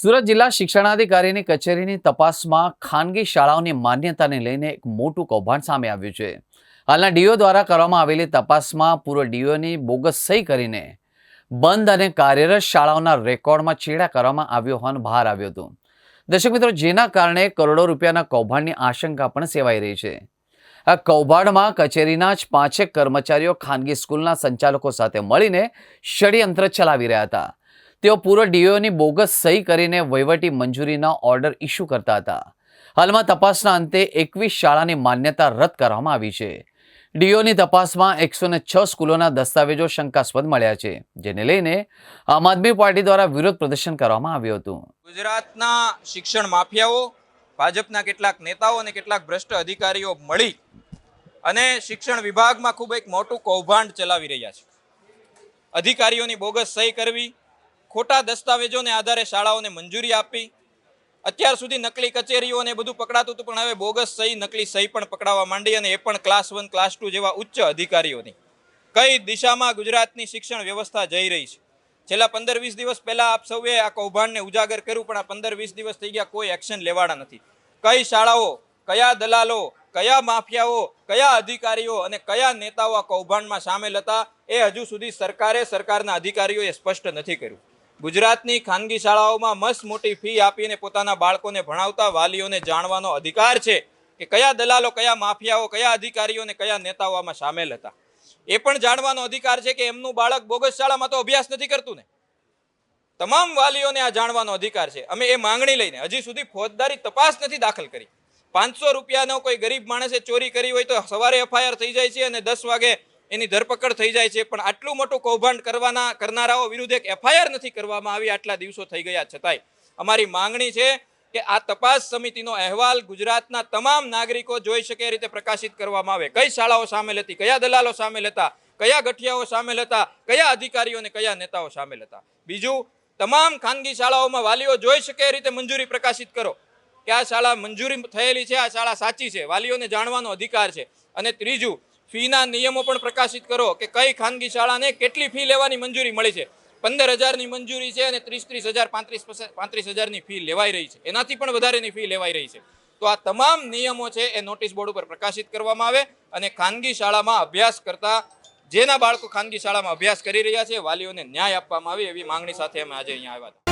સુરત જિલ્લા શિક્ષણાધિકારીની કચેરીની તપાસમાં ખાનગી શાળાઓની માન્યતાને લઈને એક મોટું કૌભાંડ સામે આવ્યું છે. હાલના ડીઓ દ્વારા કરવામાં આવેલી તપાસમાં પૂર્વ ડીઓની બોગસ સહી કરીને બંધ અને કાર્યરત શાળાઓના રેકોર્ડમાં ચેડા કરવામાં આવ્યો હોવાનું બહાર આવ્યું હતું. દર્શક મિત્રો, જેના કારણે કરોડો રૂપિયાના કૌભાંડની આશંકા પણ સેવાઈ રહી છે. આ કૌભાંડમાં કચેરીના જ 5 કર્મચારીઓ ખાનગી સ્કૂલના સંચાલકો સાથે મળીને ષડયંત્ર ચલાવી રહ્યા હતા. તેઓ પૂર્વ ડીઓની બોગસ સહી કરીને વહીવટી મંજૂરીના ઓર્ડર ઇસ્યુ કરતા હતા. હાલમાં તપાસના અંતે 21 શાળાની માન્યતા રદ કરવામાં આવી છે. ડીઓની તપાસમાં 106 સ્કૂલોના દસ્તાવેજો શંકાસ્પદ મળ્યા છે, જેને લઈને આમ આદમી પાર્ટી દ્વારા વિરોધ પ્રદર્શન કરવામાં આવ્યું હતું. ગુજરાતના શિક્ષણ માફિયાઓ, ભાજપના કેટલાક નેતાઓ અને કેટલાક ભ્રષ્ટ અધિકારીઓ મળી અને શિક્ષણ વિભાગમાં ખૂબ એક મોટું કૌભાંડ ચલાવી રહ્યા છે. અધિકારીઓની બોગસ સહી કરવી, ખોટા દસ્તાવેજોને આધારે શાળાઓને મંજૂરી આપવી, અત્યાર સુધી નકલી કચેરીઓ અને બધું પકડાતું હતું, પણ હવે બોગસ સહી, નકલી સહી પણ પકડાવા માંડી, અને એ પણ ક્લાસ 1, ક્લાસ 2 જેવા ઉચ્ચ અધિકારીઓની. કઈ દિશામાં ગુજરાતની શિક્ષણ વ્યવસ્થા જઈ રહી છે? છેલ્લા 15-20 દિવસ પહેલા આપ સૌએ આ કૌભાંડને ઉજાગર કર્યું, પણ આ 15-20 દિવસ થઈ ગયા, કોઈ એક્શન લેવાના નથી. કઈ શાળાઓ, કયા દલાલો, કયા માફિયાઓ, કયા અધિકારીઓ અને કયા નેતાઓ આ કૌભાંડમાં સામેલ હતા, એ હજુ સુધી સરકારના અધિકારીઓએ સ્પષ્ટ નથી કર્યું. ગુજરાતની ખાનગી શાળાઓમાં મસ્ત મોટી ફી આપીને પોતાના બાળકોને ભણાવતા વાલીઓને જાણવાનો અધિકાર છે કે કયા દલાલો, કયા માફિયાઓ, કયા અધિકારીઓ અને કયા નેતાઓ આમાં સામેલ હતા. એ પણ જાણવાનો અધિકાર છે કે એમનું બાળક બોગસ શાળામાં તો અભ્યાસ નથી કરતું ને. તમામ વાલીઓને આ જાણવાનો અધિકાર છે. અમે એ માંગણી લઈને હજી સુધી ફોજદારી તપાસ નથી દાખલ કરી. 500 રૂપિયાનો કોઈ ગરીબ માણસે ચોરી કરી હોય તો સવારે FIR થઈ જાય છે અને 10 વાગે એની ધરપકડ થઈ જાય છે, પણ આટલું મોટું કૌભાંડ કરનારાઓ વિરુદ્ધ એક FIR નથી કરવામાં આવી. આટલા દિવસો થઈ ગયા છતાંય અમારી માંગણી છે કે આ તપાસ સમિતિનો અહેવાલ ગુજરાતના તમામ નાગરિકો જોઈ શકે એ રીતે પ્રકાશિત કરવામાં આવે. કઈ શાળાઓ સામેલ હતી, કયા દલાલો સામેલ હતા, કયા ગઠિયાઓ સામેલ હતા, કયા અધિકારીઓ અને કયા નેતાઓ સામેલ હતા. બીજું, તમામ ખાનગી શાળાઓમાં વાલીઓ જોઈ શકે એ રીતે મંજૂરી પ્રકાશિત કરો કે આ શાળા મંજૂરી થયેલી છે, આ શાળા સાચી છે. વાલીઓને જાણવાનો અધિકાર છે. અને ત્રીજું, ફીના નિયમો પણ પ્રકાશિત કરો કે કઈ ખાનગી શાળાને કેટલી ફી લેવાની મંજૂરી મળી છે. 15,000ની મંજૂરી છે અને 30,000, 35,000ની ફી લેવાઈ રહી છે. એનાથી પણ વધારેની ફી લેવાઈ રહી છે. તો આ તમામ નિયમો છે એ નોટિસ બોર્ડ ઉપર પ્રકાશિત કરવામાં આવે અને ખાનગી શાળામાં અભ્યાસ કરતા જેના બાળકો ખાનગી શાળામાં અભ્યાસ કરી રહ્યા છે, વાલીઓને ન્યાય આપવામાં આવે, એવી માંગણી સાથે અમે આજે અહીંયા આવ્યા હતા.